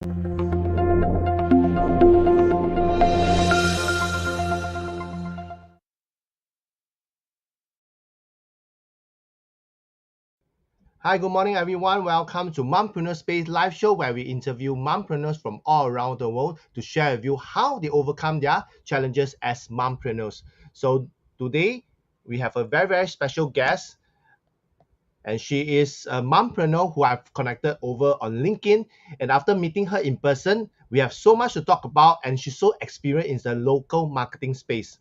Hi, good morning, everyone. Welcome to Mompreneur Space live show where we interview mompreneurs from all around the world to share with you how they overcome their challenges as mompreneurs. So today we have a very, very special guest, and she is a mompreneur who I've connected over on LinkedIn. And after meeting her in person, we have so much to talk about, and she's so experienced in the local marketing space.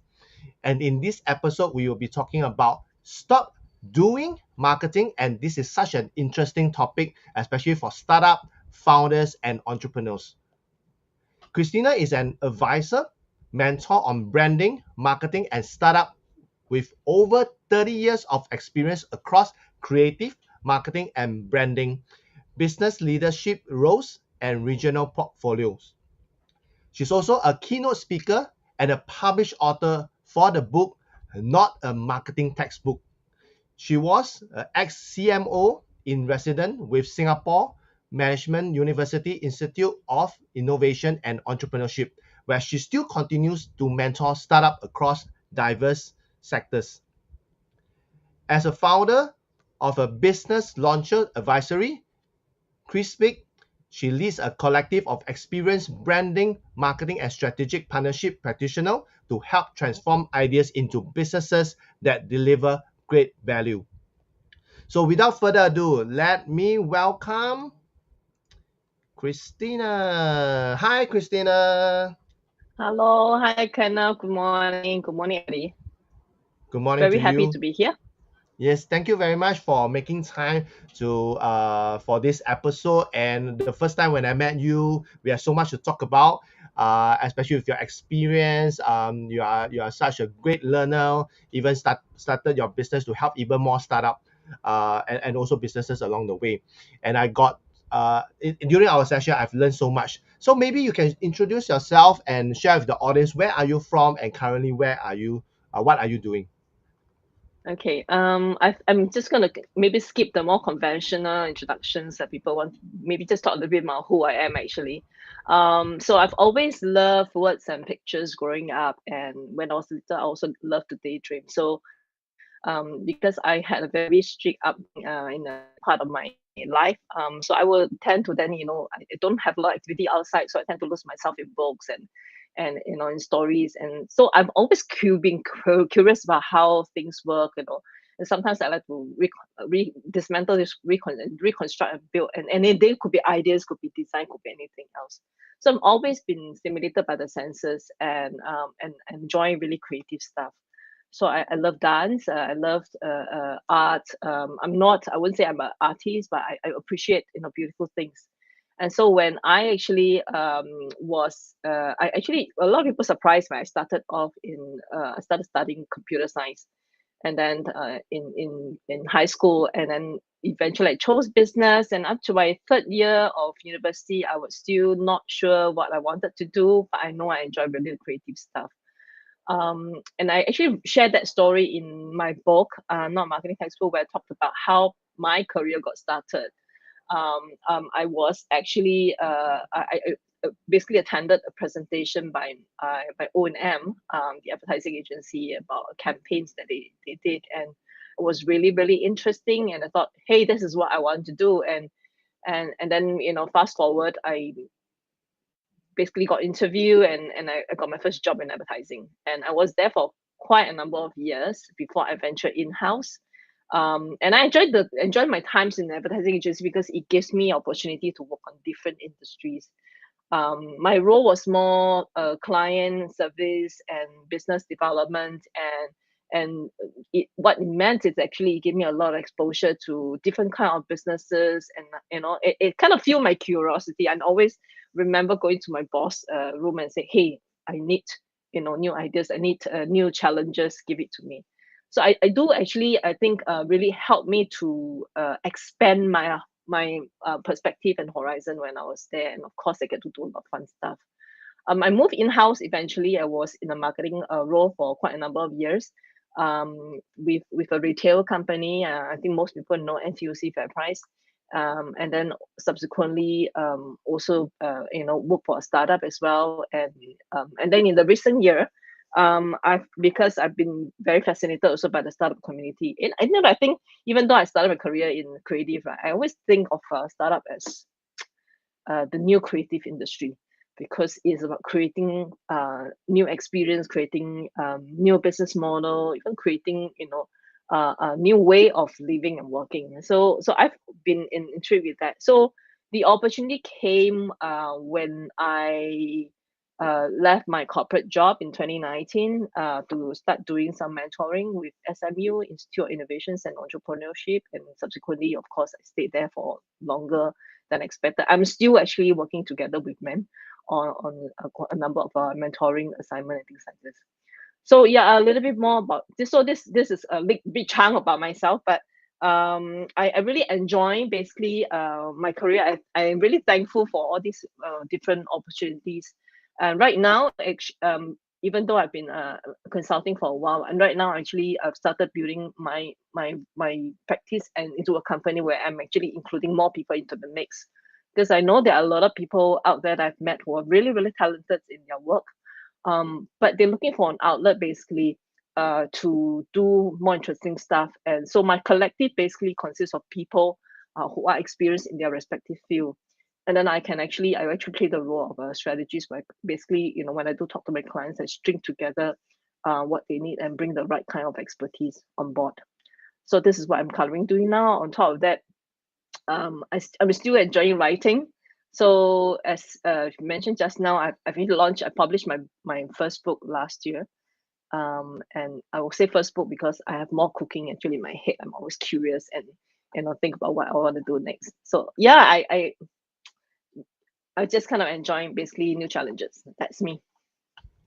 And in this episode, we will be talking about stop doing marketing. And this is such an interesting topic, especially for startup founders and entrepreneurs. Christina is an advisor, mentor on branding, marketing, and startup with over 30 years of experience across creative, marketing, and branding, business leadership roles, and regional portfolios. She's also a keynote speaker and a published author for the book Not a Marketing Textbook. She was an ex-CMO-In-Residence with Singapore Management University Institute of Innovation and Entrepreneurship, where she still continues to mentor startups across diverse sectors. As a founder of a business launcher advisory, Chrisspeak, she leads a collective of experienced branding, marketing, and strategic partnership practitioners to help transform ideas into businesses that deliver great value. So without further ado, let me welcome Christina. Hi, Christina. Hello, hi Kenna. Good morning. Good morning, Eddie. Good morning Very to happy you. to be here. Yes, thank you very much for making time to for this episode. And the first time when I met you, we have so much to talk about, especially with your experience. You are such a great learner. Even started your business to help even more startup, and also businesses along the way. And I got during our session, I've learned so much. So maybe you can introduce yourself and share with the audience where are you from and currently where are you? What are you doing? Okay. I'm just gonna maybe skip the more conventional introductions that people want. Maybe just talk a little bit about who I am actually. So I've always loved words and pictures growing up, and when I was little, I also loved to daydream. So because I had a very strict up in a part of my life. So I will tend to then, I don't have a lot of activity outside, so I tend to lose myself in books and in stories. And so I'm always being curious about how things work, And sometimes I like to dismantle this, reconstruct and build, and they could be ideas, could be design, could be anything else. So I've always been stimulated by the senses and enjoying really creative stuff. So I love dance. I love art. I wouldn't say I'm an artist, but I appreciate beautiful things. And so when I actually I actually a lot of people surprised when I started off I started studying computer science, and then in high school, and then eventually I chose business. And up to my third year of university, I was still not sure what I wanted to do, but I know I enjoy really creative stuff. And I actually shared that story in my book, Not Marketing Textbook, where I talked about how my career got started. I was actually I basically attended a presentation by O&M, the advertising agency, about campaigns that they did, and it was really really interesting. And I thought, hey, this is what I want to do. And then fast forward, I basically got interviewed, and I got my first job in advertising, and I was there for quite a number of years before I ventured in-house. And I enjoyed my times in the advertising agency because it gives me opportunity to work on different industries. My role was more client service and business development, and what it meant is actually it gave me a lot of exposure to different kind of businesses. And it kind of fueled my curiosity. And always remember going to my boss room and say, hey, I need new ideas, I need new challenges, give it to me. So I do actually, I think, really helped me to expand my perspective and horizon when I was there. And of course, I get to do a lot of fun stuff. I moved in-house eventually. I was in a marketing role for quite a number of years, with a retail company. I think most people know NTUC FairPrice. and then subsequently also work for a startup as well, and then in the recent year, because I've been very fascinated also by the startup community. And I think even though I started my career in creative, right, I always think of startup as the new creative industry, because it's about creating new experience, creating new business model, even creating a new way of living and working. So I've been intrigued with that. So the opportunity came when I left my corporate job in 2019 to start doing some mentoring with SMU, Institute of Innovations and Entrepreneurship, and subsequently, of course, I stayed there for longer than expected. I'm still actually working together with men on a number of mentoring assignment and things like this. So yeah, a little bit more about this. So this is a big chunk about myself, but I really enjoy basically my career. I'm really thankful for all these different opportunities. And right now, even though I've been consulting for a while, and right now actually I've started building my practice and into a company where I'm actually including more people into the mix, because I know there are a lot of people out there that I've met who are really really talented in their work, but they're looking for an outlet basically to do more interesting stuff. And so my collective basically consists of people who are experienced in their respective field. And then I actually play the role of a strategist, where basically, when I do talk to my clients, I string together what they need and bring the right kind of expertise on board. So this is what I'm currently doing now. On top of that, I'm still enjoying writing. So as you mentioned just now, I published my first book last year. And I will say first book because I have more cooking actually in my head. I'm always curious and think about what I want to do next. So yeah, I just kind of enjoying basically new challenges. That's me.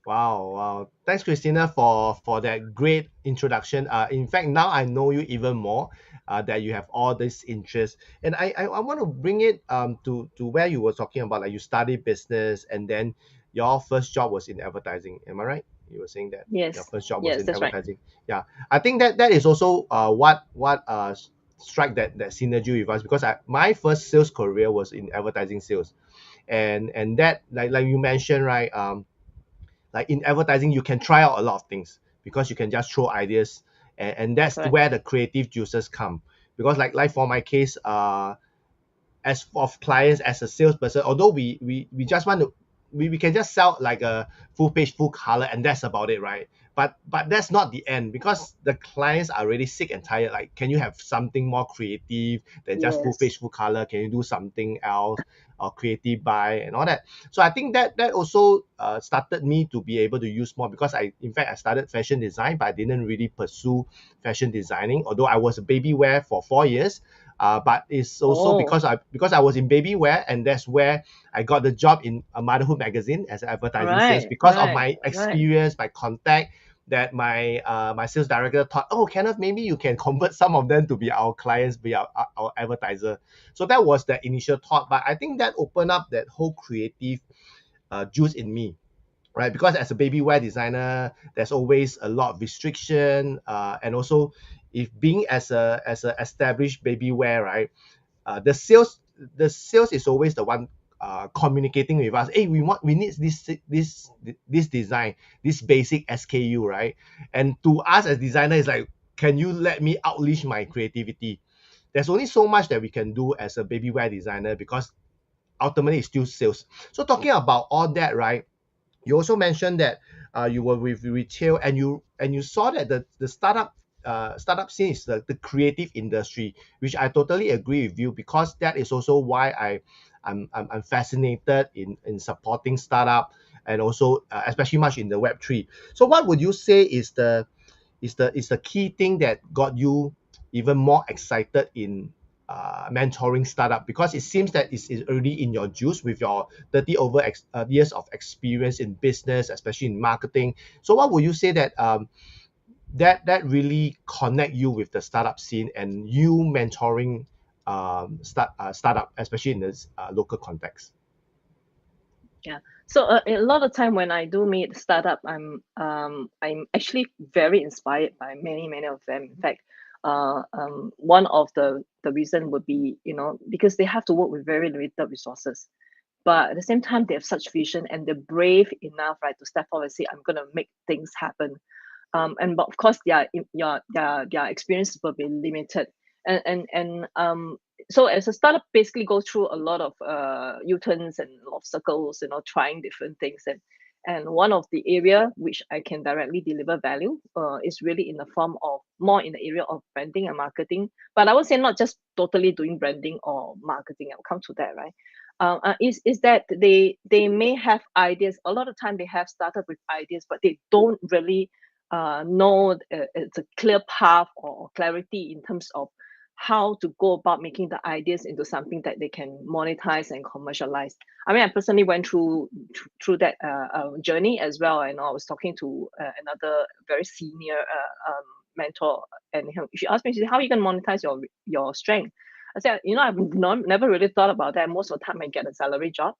Wow, wow. Thanks, Christina, for that great introduction. In fact, now I know you even more. That you have all this interest, and I want to bring it to where you were talking about, like you studied business, and then your first job was in advertising. Am I right? You were saying that your Yes, first job was yes, in that's right. advertising. Yeah, I think that is also what strike that synergy with us, because my first sales career was in advertising sales, and that, like you mentioned, right, like in advertising you can try out a lot of things because you can just throw ideas, and that's Correct. where the creative juices come. Because like for my case, as of clients, as a salesperson, although we just want to, we can just sell like a full page full color and that's about it, right? But that's not the end, because the clients are really sick and tired, like, can you have something more creative than just full Yes. page full color? Can you do something else, or creative buy and all that? So I think that also started me to be able to use more, because I started fashion design, but I didn't really pursue fashion designing, although I was a baby wear for 4 years. But it's also Oh, because I was in baby wear, and that's where I got the job in a motherhood magazine as an advertising sales, right, because of right, my right. experience, my contact, that my sales director thought, oh, Kenneth, maybe you can convert some of them to be our clients, be our advertiser. So that was the initial thought, but I think that opened up that whole creative juice in me, right? Because as a baby wear designer, there's always a lot of restriction, and also, if being as a established baby wear, right, the sales is always the one communicating with us. Hey, we need this design, this basic SKU, right? And to us as designer, it's like, can you let me outleash my creativity? There's only so much that we can do as a baby wear designer, because ultimately it's still sales. So talking about all that, right? You also mentioned that you were with retail, and you saw that the startup scene is the creative industry, which I totally agree with you, because that is also why I'm fascinated in supporting startup, and also especially much in the Web3. So what would you say is the key thing that got you even more excited in mentoring startup? Because it seems that it's already in your juice with your 30 over years of experience in business, especially in marketing. So what would you say that really connect you with the startup scene, and you mentoring startup, especially in this local context? Yeah. So a lot of time when I do meet startup, I'm actually very inspired by many of them. In fact, One of the reason would be, because they have to work with very limited resources, but at the same time they have such vision and they're brave enough, right, to step forward and say, I'm going to make things happen. But of course their experience will be limited, and so as a startup basically go through a lot of U-turns and a lot of circles, trying different things, and one of the area which I can directly deliver value is really in the form of more in the area of branding and marketing. But I would say not just totally doing branding or marketing. I'll come to that, right? Is that they may have ideas. A lot of time they have started with ideas, but they don't really know it's a clear path or clarity in terms of how to go about making the ideas into something that they can monetize and commercialize. I mean, I personally went through that journey as well. And I was talking to another very senior mentor, and she asked me, she said, "How are you going to monetize your strength?" I said, I've never really thought about that. Most of the time, I get a salary job.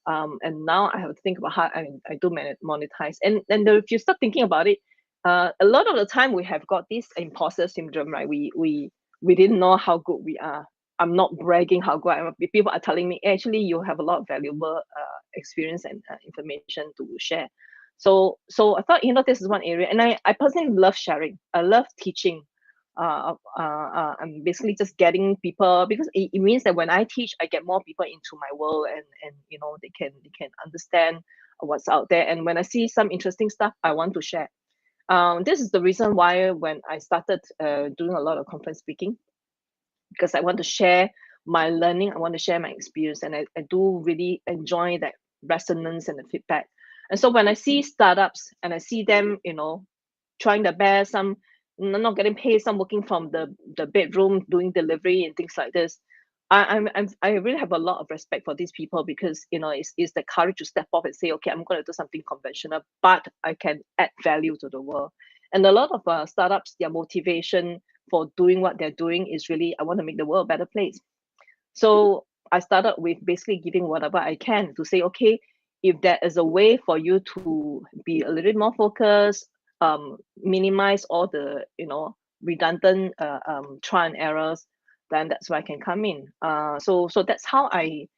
And now I have to think about how I do monetize. And if you start thinking about it, a lot of the time we have got this imposter syndrome, right? We didn't know how good we are. I'm not bragging how good I am. People are telling me, actually, you have a lot of valuable experience and information to share. So I thought, this is one area, and I personally love sharing. I love teaching. I'm basically just getting people, because it means that when I teach, I get more people into my world, and they can understand what's out there. And when I see some interesting stuff, I want to share. This is the reason why when I started doing a lot of conference speaking, because I want to share my learning, I want to share my experience, and I do really enjoy that resonance and the feedback. And so when I see startups and I see them, trying their best, some not getting paid, some working from the bedroom doing delivery and things like this, I really have a lot of respect for these people, because it's the courage to step off and say, okay, I'm going to do something conventional, but I can add value to the world. And a lot of startups, their motivation for doing what they're doing is really, I want to make the world a better place. So I started with basically giving whatever I can to say, okay, if there is a way for you to be a little bit more focused, minimize all the redundant trial and errors, then that's where I can come in. So that's how I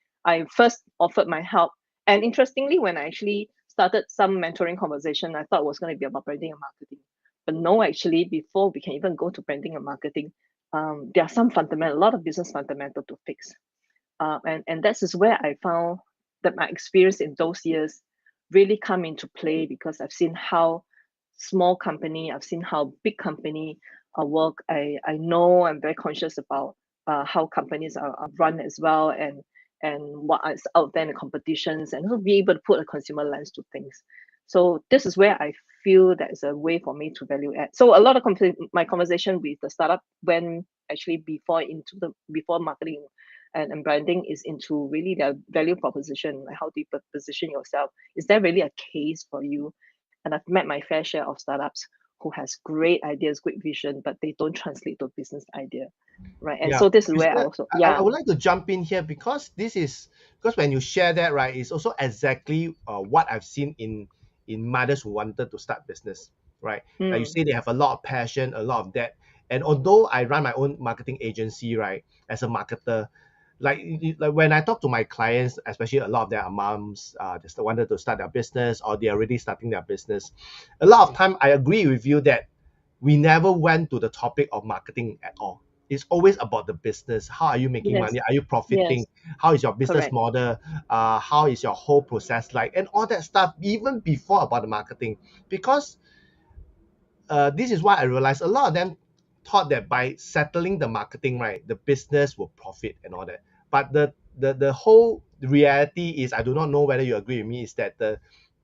first offered my help. And interestingly, when I actually started some mentoring conversation, I thought it was going to be about branding and marketing. But no, actually, before we can even go to branding and marketing, there are a lot of business fundamental to fix. And that is where I found that my experience in those years really come into play, because I've seen how small company, I've seen how big company work. I know I'm very conscious about how companies are run as well, and what is out there in the competitions, and also be able to put a consumer lens to things. So this is where I feel that is a way for me to value add. So a lot of my conversation with the startup when actually before marketing and branding is into really their value proposition. Like, how do you position yourself? Is there really a case for you? And I've met my fair share of startups who has great ideas, great vision, but they don't translate to a business idea, right? And Yeah, so this is where I Christina, also, I yeah, would like to jump in here, because when you share that, right, it's also exactly what I've seen in mothers who wanted to start business, right? Like you mm, say, they have a lot of passion, a lot of that. And although I run my own marketing agency, right, as a marketer, like when I talk to my clients, especially a lot of them are moms, just wanted to start their business, or they're already starting their business. A lot of time, I agree with you that we never went to the topic of marketing at all. It's always about the business. How are you making yes, money? Are you profiting? yes, How is your business correct, model? How is your whole process like? And all that stuff, even before about the marketing. Because this is why I realized a lot of them thought that by settling the marketing, right, the business will profit and all that. But the whole reality is, I do not know whether you agree with me, is that the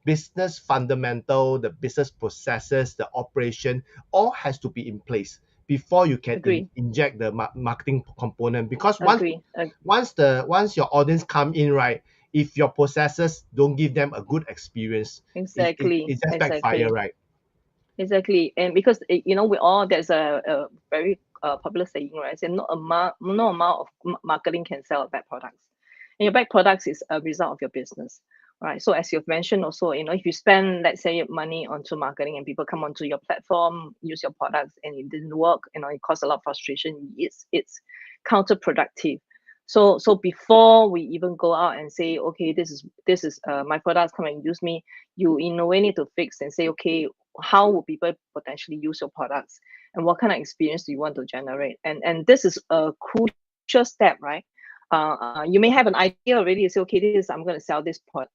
business fundamental, the business processes, the operation, all has to be in place before you can agree, inject the marketing component. Because agree, once your audience come in, right, if your processes don't give them a good experience, exactly, it just backfire, exactly. right? Exactly, and because we all, there's a very popular saying, right? Say no amount of marketing can sell a bad products, and your bad products is a result of your business. right? So as you've mentioned also, if you spend, let's say, money onto marketing and people come onto your platform, use your products, and it didn't work, it causes a lot of frustration. It's counterproductive. So before we even go out and say, okay, this is my products, come and use me, you in a way need to fix and say, okay, how will people potentially use your products, and what kind of experience do you want to generate? And this is a crucial step, right? You may have an idea already. You say, okay, this I'm going to sell this pod,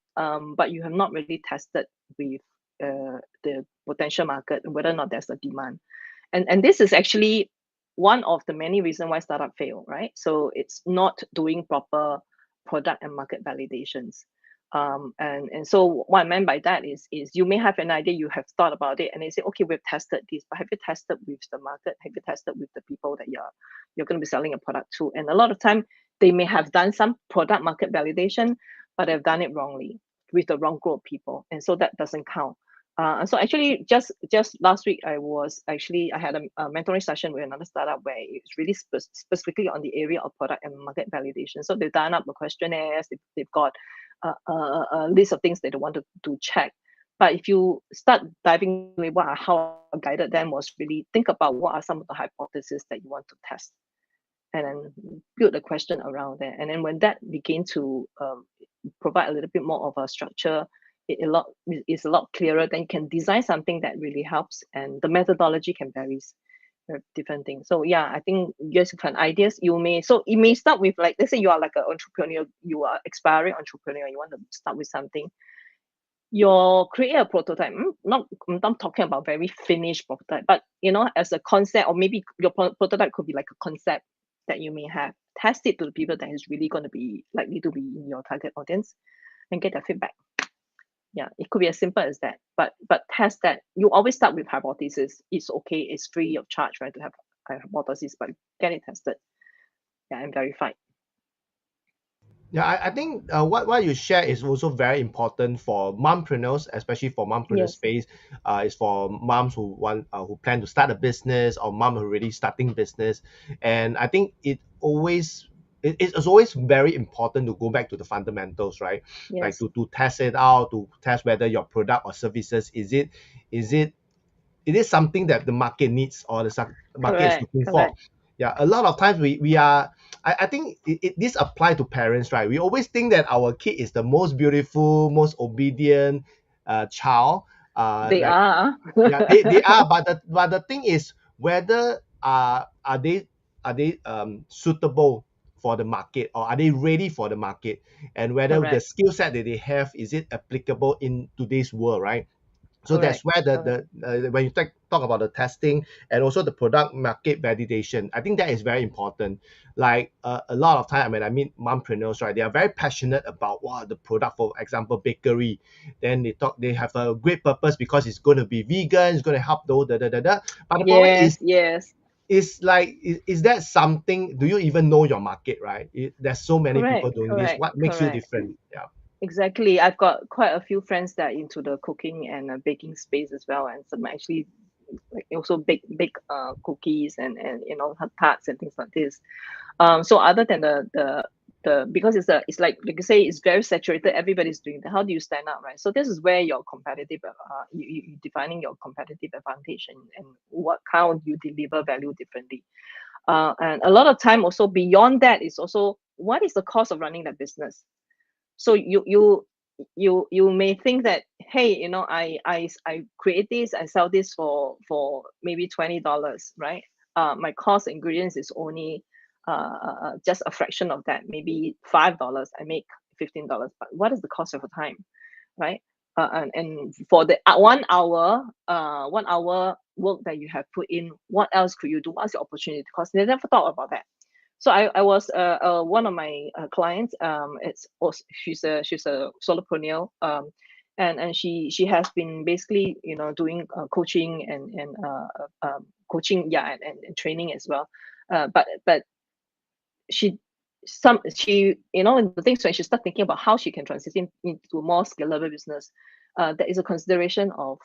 but you have not really tested with the potential market whether or not there's a demand. And this is actually one of the many reasons why startup fail, right? So it's not doing proper product and market validations. And so what I meant by that is you may have an idea, you have thought about it, and they say, okay, we've tested this, but have you tested with the market? Have you tested with the people that you're going to be selling a product to? And a lot of time they may have done some product market validation, but they've done it wrongly with the wrong group of people, and so that doesn't count. And so actually, just last week, I had a mentoring session with another startup where it's really specifically on the area of product and market validation. So they've done up the questionnaires, they've got a list of things that they want to check. But if you start diving into how I guided them was really think about what are some of the hypotheses that you want to test, and then build a question around that. And then when that begin to provide a little bit more of a structure, it's a lot clearer. Then you can design something that really helps, and the methodology can vary different things. So yeah, I think just different ideas. It may start with, like, let's say you are like an entrepreneur, you are aspiring entrepreneur, you want to start with something. You create a prototype. I'm not talking about very finished prototype, but as a concept, or maybe your prototype could be like a concept that you may have. Test it to the people that is really going to be likely to be in your target audience, and get their feedback. Yeah, it could be as simple as that. But test that. You always start with hypothesis. It's okay. It's free of charge, right, to have a hypothesis, but get it tested. Yeah, and verified. Yeah, I think what you share is also very important for mompreneurs, especially for mompreneur Yes. space. Is for moms who plan to start a business, or mom who already starting business. And I think it's always very important to go back to the fundamentals, right? Like Yes. to test it out, to test whether your product or services is something that the market needs, or the market is Correct. looking for. Correct. Yeah, a lot of times we are. I think this apply to parents, right? We always think that our kid is the most beautiful, most obedient child. They Like, are. yeah, they are, but the thing is whether are they suitable for the market, or are they ready for the market, and whether the Correct. skill set that they have, is it applicable in today's world, right? So that's Correct. where Correct. when you talk about the testing and also the product market validation, I think that is very important. Like a lot of time when I meet mompreneurs, right, they are very passionate about the product. For example, bakery, then they have a great purpose because it's going to be vegan, it's going to help those da. But the problem Yes. Yes. is like is that something? Do you even know your market, right? There's so many people Correct. doing this. Correct. What makes you Correct. different? Yeah. Exactly. I've got quite a few friends that are into the cooking and baking space as well, and some actually like also bake cookies and tarts and things like this. So other than the because it's like you say, it's very saturated. Everybody's doing that. How do you stand out, right? So this is where your competitive you defining your competitive advantage, and what how you deliver value differently. And a lot of time also beyond that is also what is the cost of running that business. So you may think that, hey, I create this, I sell this for maybe $20, right? My cost ingredients is only just a fraction of that, maybe $5. I make $15, but what is the cost of the time, right? And for the 1 hour work that you have put in, what else could you do? What's the opportunity cost? They never thought about that. So I was one of my clients. It's also, she's a solopreneur. And she has been basically doing coaching and coaching, yeah, and training as well. But she the things when she start thinking about how she can transition into more scalable business, there is a consideration of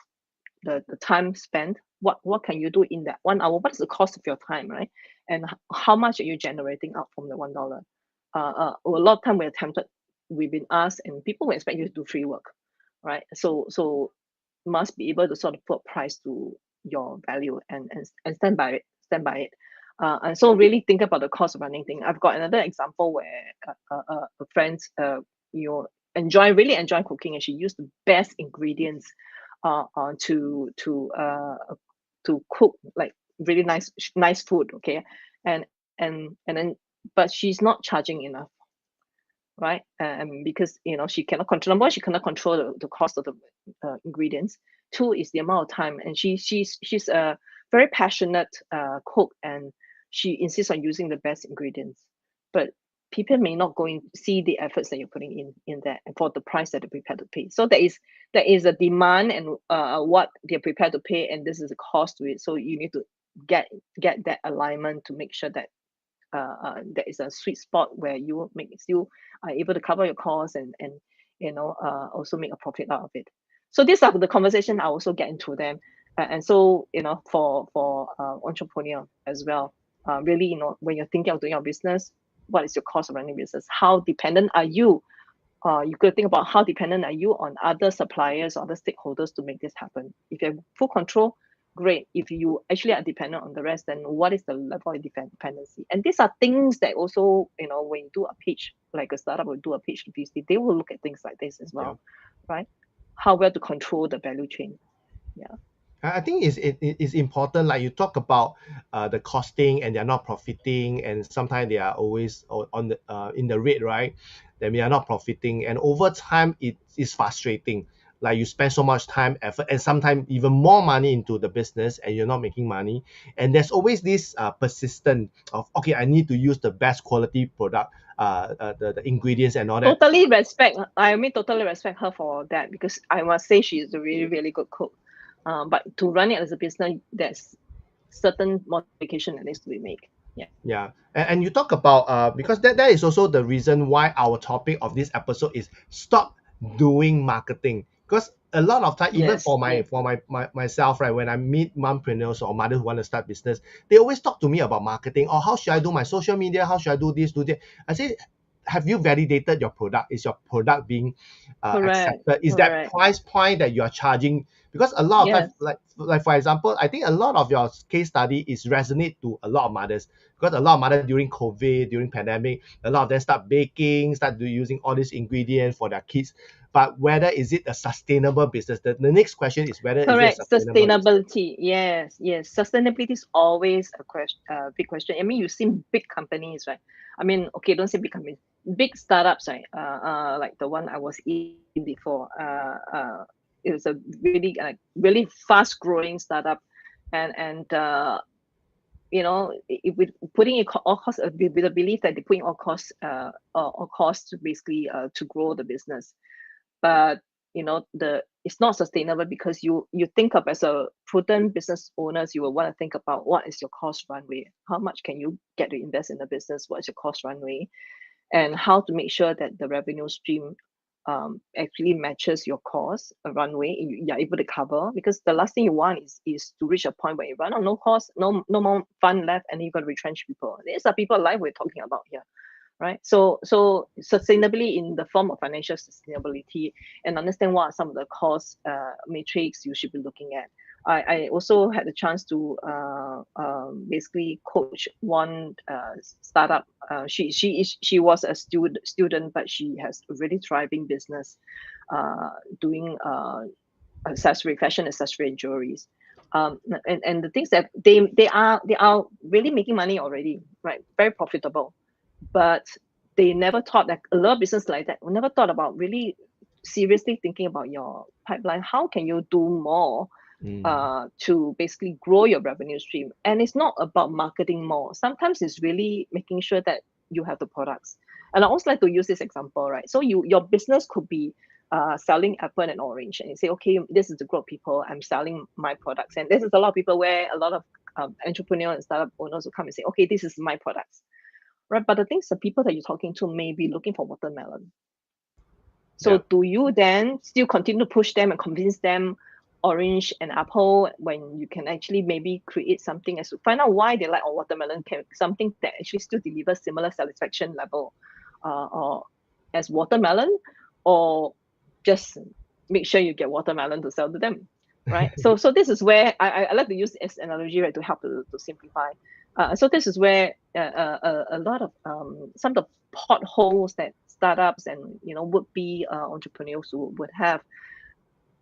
the time spent. What can you do in that 1 hour? What is the cost of your time, right? And how much are you generating out from the $1? A lot of time we're tempted we've been asked, and people will expect you to do free work, right? So must be able to sort of put price to your value and stand by it, and so really think about the cost of running thing. I've got another example where a friend, you know, really enjoy cooking, and she used the best ingredients to cook like really nice food, okay, and then but she's not charging enough, right? Because she cannot control, number one, she cannot control the cost of the ingredients. Two is the amount of time, and she's a very passionate cook, and she insists on using the best ingredients. But people may not go and see the efforts that you're putting in there and for the price that they're prepared to pay. So there is a demand and what they're prepared to pay, and this is a cost to it. So you need to get that alignment to make sure that there is a sweet spot where you still are able to cover your costs and also make a profit out of it. So these are the conversation I also get into them, and so for entrepreneur as well, really, when you're thinking of doing your business, what is your cost of running business? How dependent are you? You could think about how dependent are you on other suppliers or other stakeholders to make this happen. If you have full control, great. If you actually are dependent on the rest, then what is the level of dependency? And these are things that also, when you do a pitch, like a startup will do a pitch to VC, they will look at things like this as well, right? How well to control the value chain. Yeah. I think it's important, like you talk about the costing, and they're not profiting, and sometimes they are always on the in the red, right? Then we are not profiting, and over time it is frustrating. Like you spend so much time, effort, and sometimes even more money into the business, and you're not making money. And there's always this persistent of, okay, I need to use the best quality product, the ingredients and all that. Totally respect her for that, because I must say she is a really, really good cook. But to run it as a business, there's certain modification that needs to be made. Yeah. Yeah, and you talk about because that is also the reason why our topic of this episode is stop doing marketing. Because a lot of time, even Yes. for myself, right, when I meet mompreneurs or mothers who want to start business, they always talk to me about marketing, or how should I do my social media, how should I do this, do that. I say, have you validated your product? Is your product being Correct. accepted? Is that Correct. price point that you are charging? Because a lot of Yes. times, like for example, I think a lot of your case study is resonate to a lot of mothers, because a lot of mothers during COVID, during pandemic, a lot of them start baking, using all these ingredients for their kids. But whether is it a sustainable business? The next question is whether is it a Correct. sustainable business? Sustainability. Yes. Yes. Sustainability is always a big question. I mean, you see big companies, right? I mean, okay, don't say big companies, big startups, right? Like the one I was in before. It was a really fast growing startup, and if with putting in all costs, with the belief that they put in all costs to basically to grow the business. But the it's not sustainable, because you think of, as a prudent business owners, you will want to think about what is your cost runway, how much can you get to invest in the business, what is your cost runway, and how to make sure that the revenue stream actually matches your cost runway, you're able to cover. Because the last thing you want is to reach a point where you run on no cost, no more fund left, and you got to retrench people. These are people alive we're talking about here, right? So sustainably in the form of financial sustainability, and understand what are some of the cost matrix you should be looking at. I also had the chance to basically coach one startup. She was a student, but she has a really thriving business, doing fashion accessory and jewelries. And the things that they are really making money already, right? Very profitable, but they never thought that a lot of business like that never thought about really seriously thinking about your pipeline. How can you do more to basically grow your revenue stream? And it's not about marketing more. Sometimes it's really making sure that you have the products. And I always like to use this example, right? So your business could be selling apple and orange, and you say, okay, this is the group of people, I'm selling my products. And this is a lot of people where a lot of entrepreneurs and startup owners will come and say, okay, this is my products, right? But the things, the people that you're talking to may be looking for watermelon. So Yeah. do you then still continue to push them and convince them orange and apple, when you can actually maybe create something as to find out why they like watermelon, something that actually still delivers similar satisfaction level, or as watermelon, or just make sure you get watermelon to sell to them, right? So this is where I like to use this analogy, right, to help to simplify. So this is where a lot of some of the potholes that startups and would be entrepreneurs would have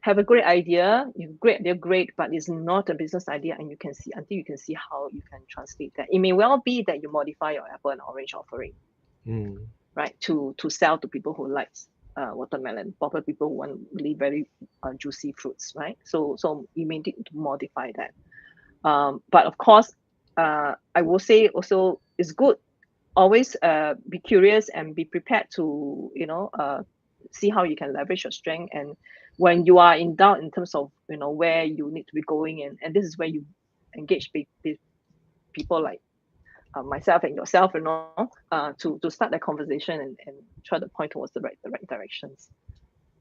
a great idea, they're great, but it's not a business idea, and you can see until you can see how you can translate that. It may well be that you modify your apple and orange offering, right, to sell to people who like watermelon, proper people who want really very juicy fruits, right? So you may need to modify that. But of course, I will say also it's good always be curious and be prepared to see how you can leverage your strength, and when you are in doubt in terms of where you need to be going, and this is where you engage people like myself and yourself, to start that conversation and try to point towards the right directions.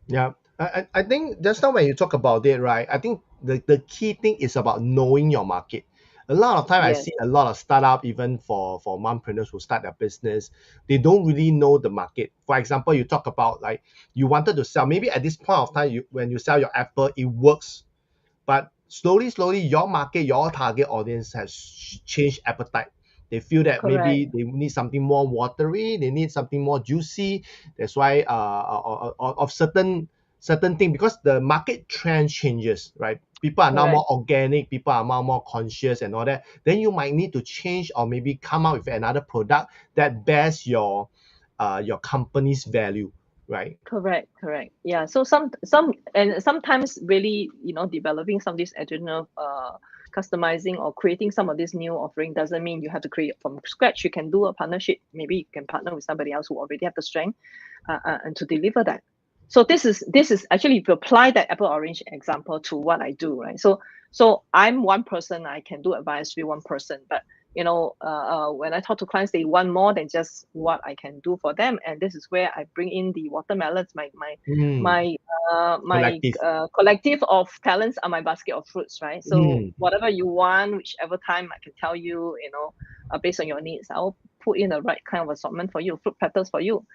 Yeah, I think just now when you talk about it, right? I think the key thing is about knowing your market. A lot of time I Yes, see a lot of startup, even for mompreneurs who start their business, they don't really know the market. For example, you talk about like you wanted to sell, maybe at this point of time, when you sell your apple, it works, but slowly, your market, your target audience has changed appetite. They feel that correct, maybe they need something more watery, they need something more juicy. That's why of certain thing, because the market trend changes, right? People are now more correct. organic, people are now more conscious and all that. Then you might need to change or maybe come out with another product that bears your company's value, right? Correct. Yeah. So and sometimes really, developing some of these additional customizing or creating some of this new offering doesn't mean you have to create it from scratch. You can do a partnership. Maybe you can partner with somebody else who already have the strength, and to deliver that. So this is actually, if you apply that apple orange example to what I do, right? So I'm one person, I can do advisory one person, but when I talk to clients, they want more than just what I can do for them, and this is where I bring in the watermelons. Mm, My collective. collective of talents are my basket of fruits, right? So Mm, whatever you want, whichever time, I can tell you, based on your needs, I'll put in the right kind of assortment for you, fruit petals for you,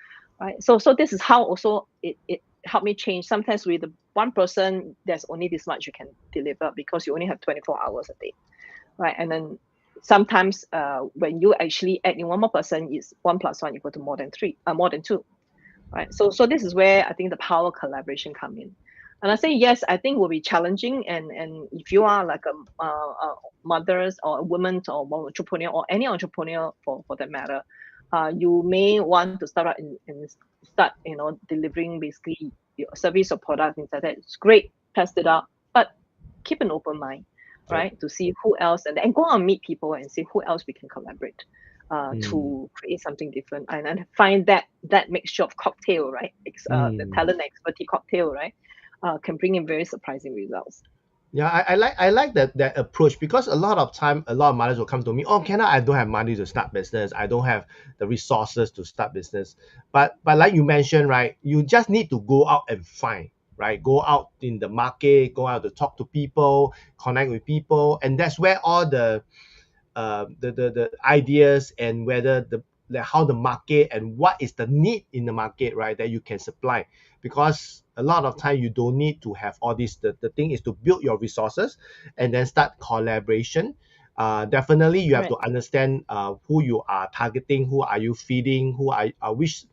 right? So this is how also it helped me change. Sometimes with the one person, there's only this much you can deliver because you only have 24 hours a day, right? And then sometimes when you actually add in one more person, is 1 + 1 equal to more than 3, more than 2, right? So this is where I think the power of collaboration come in. And I say yes, I think will be challenging, and if you are like a mothers or a woman or entrepreneur or any entrepreneur for that matter, you may want to start out and start delivering basically your service or product, things like that. It's great, test it out, but keep an open mind, yep. right? To see who else, and go and meet people and see who else we can collaborate Mm, to create something different, and find that mixture of cocktail, right? The mm. talent expertise cocktail, right? Can bring in very surprising results. Yeah, I like that approach, because a lot of time a lot of mothers will come to me, oh, I don't have money to start business, I don't have the resources to start business. But like you mentioned, right, you just need to go out and find, right? Go out in the market, go out to talk to people, connect with people, and that's where all the ideas, and whether how the market and what is the need in the market, right, that you can supply. Because a lot of time you don't need to have all this. The thing is to build your resources and then start collaboration. Definitely you have to Correct. understand who you are targeting, who are you feeding, who are which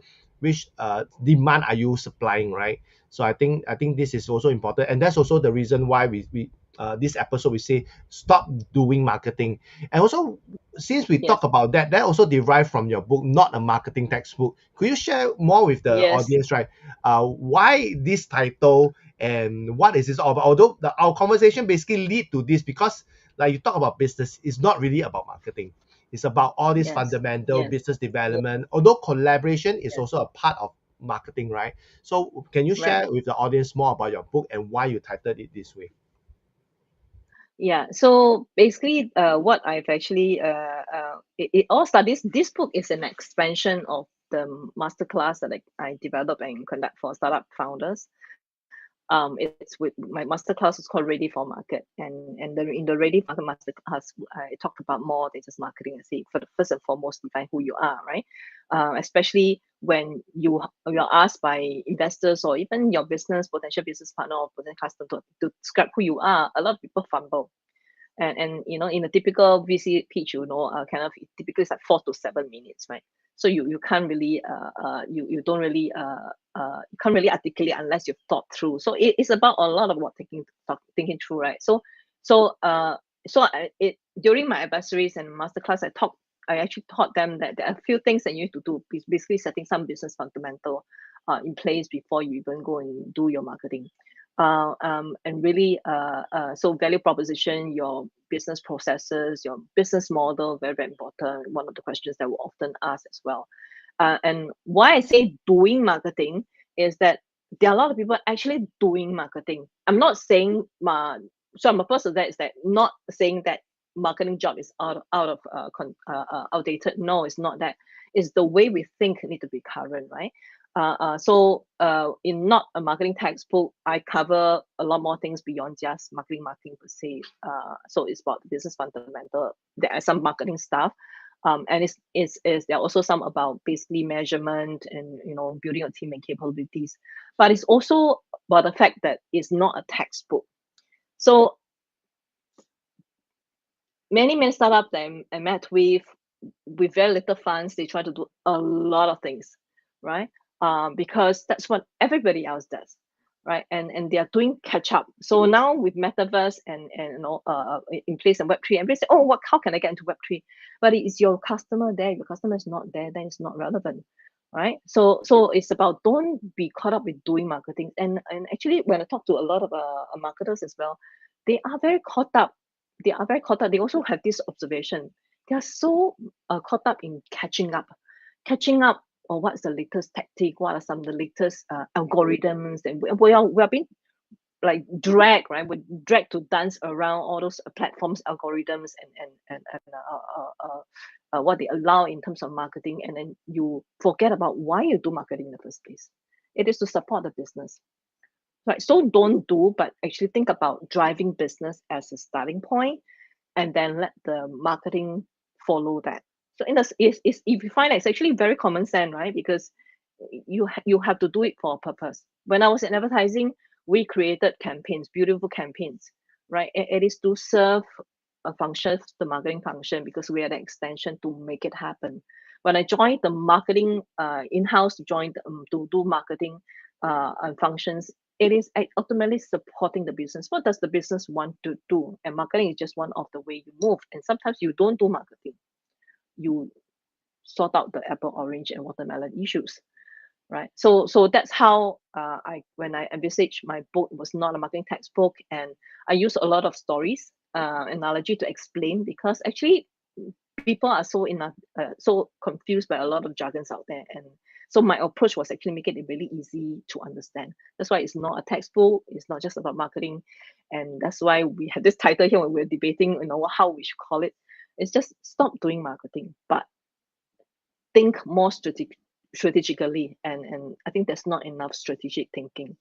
demand are you supplying, right? So I think this is also important, and that's also the reason why we this episode we say stop doing marketing. And also, since we Yes. talk about that, that also derived from your book, not a marketing textbook. Could you share more with the Yes. audience, right? Why this title and what is this all about? Although our conversation basically lead to this, because like you talk about business, it's not really about marketing. It's about all this Yes. fundamental Yes. business Yes. development. Although collaboration is Yes. also a part of marketing, right? So can you Right. share with the audience more about your book and why you titled it this way? Yeah. So basically, what I've actually it all started. This book is an expansion of the masterclass that I develop and conduct for startup founders. It's with my masterclass is called Ready for Market, and in the Ready for Market masterclass, I talked about more than just marketing. I say for the first and foremost, define who you are, right? Especially when you're asked by investors or even your potential business partner or potential customer to describe who you are. A lot of people fumble, and in a typical VC pitch, kind of typically it's like 4 to 7 minutes, right? So you can't really you don't really you can't really articulate unless you've thought through. So it's about a lot of what thinking through, right? During my advisories and masterclass, I actually taught them that there are a few things that you need to do. Basically, setting some business fundamental in place before you even go and do your marketing. And really, so value proposition, your business processes, your business model, very, very important. One of the questions that we often ask as well. And why I say doing marketing is that there are a lot of people actually doing marketing. I'm not saying, so I'm opposed to that, is that not saying that marketing job is outdated. No, it's not that. It's the way we think need to be current, right? In not a marketing textbook, I cover a lot more things beyond just marketing per se. So it's about business fundamental. There are some marketing stuff, and there are also some about basically measurement and building a team and capabilities. But it's also about the fact that it's not a textbook. So many startups that I met with very little funds, they try to do a lot of things, right? Because that's what everybody else does, right? And they are doing catch up. So now with metaverse and in place and Web3, everybody say, oh, how can I get into Web3? But it's your customer there. If your customer is not there, then it's not relevant, right? So it's about, don't be caught up with doing marketing. And actually, when I talk to a lot of marketers as well, they are very caught up. They also have this observation. They are so caught up in catching up, or what's the latest tactic, what are some of the latest algorithms, and we are being like dragged, right? We're dragged to dance around all those platforms, algorithms, and what they allow in terms of marketing, and then you forget about why you do marketing in the first place. It is to support the business, right? So don't do, but actually think about driving business as a starting point, and then let the marketing follow that. So if you find that, it's actually very common sense, right? Because you have to do it for a purpose. When I was in advertising, we created campaigns, beautiful campaigns, right? It is to serve a function, the marketing function, because we are the extension to make it happen. When I joined the marketing in-house, to do marketing functions, it is ultimately supporting the business. What does the business want to do? And marketing is just one of the way you move. And sometimes you don't do marketing. You sort out the apple, orange, and watermelon issues, right? So that's how when I envisaged my book, it was not a marketing textbook, and I use a lot of stories, analogy to explain, because actually people are so confused by a lot of jargons out there, and so my approach was actually make it really easy to understand. That's why it's not a textbook. It's not just about marketing, and that's why we have this title here when we're debating, how we should call it. It's just stop doing marketing, but think more strategically, and I think there's not enough strategic thinking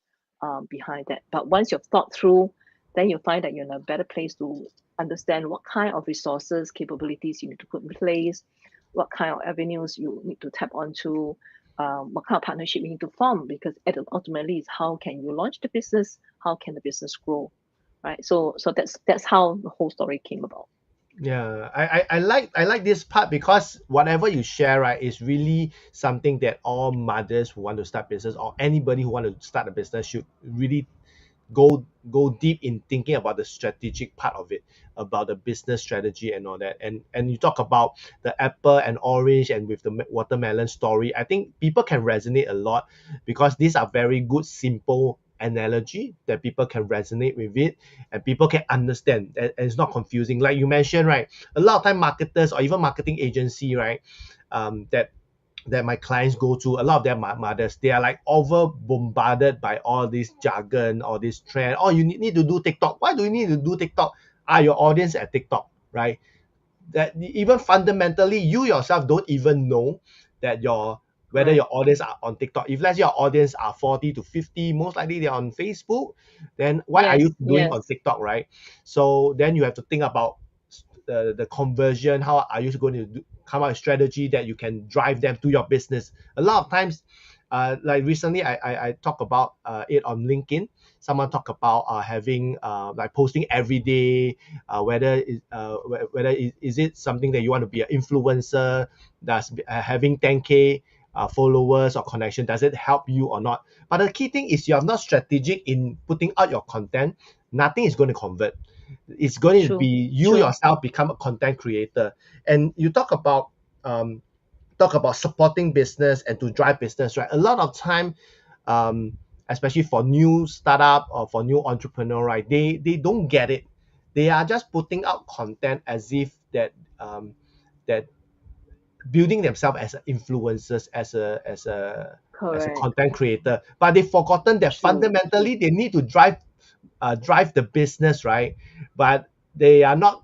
behind that. But once you've thought through, then you'll find that you're in a better place to understand what kind of resources, capabilities you need to put in place, what kind of avenues you need to tap onto, what kind of partnership you need to form, because ultimately it's how can you launch the business, how can the business grow, right? So that's how the whole story came about. Yeah, I like this part, because whatever you share, right, is really something that all mothers who want to start business, or anybody who want to start a business, should really go deep in thinking about the strategic part of it, about the business strategy and all that. And you talk about the apple and orange and with the watermelon story. I think people can resonate a lot, because these are very good, simple analogy that people can resonate with it, and people can understand, and it's not confusing, like you mentioned, right? A lot of time marketers or even marketing agency, right, that my clients go to, a lot of their mothers, they are like over bombarded by all this jargon, all this trend. Oh, you need to do TikTok. Why do you need to do TikTok? Are your audience at TikTok, right? That even fundamentally, you yourself don't even know that your whether Correct. your audience are on TikTok. If let's say your audience are 40 to 50, most likely they're on Facebook. Then what are Yes, you doing yes, on TikTok, right? So then you have to think about the conversion. How are you going to come up with strategy that you can drive them to your business? A lot of times, like recently, I talk about it on LinkedIn. Someone talk about having like posting every day, whether is it something that you want to be an influencer that's having 10K followers or connection, does it help you or not? But the key thing is, you are not strategic in putting out your content, nothing is going to convert. It's going to be true, you true, yourself become a content creator. And you talk about supporting business and to drive business, right? A lot of time, especially for new startup or for new entrepreneur, right? They don't get it. They are just putting out content as if that building themselves as influencers, as a correct, content creator, but they've forgotten that true, true, fundamentally they need to drive the business, right? But they are not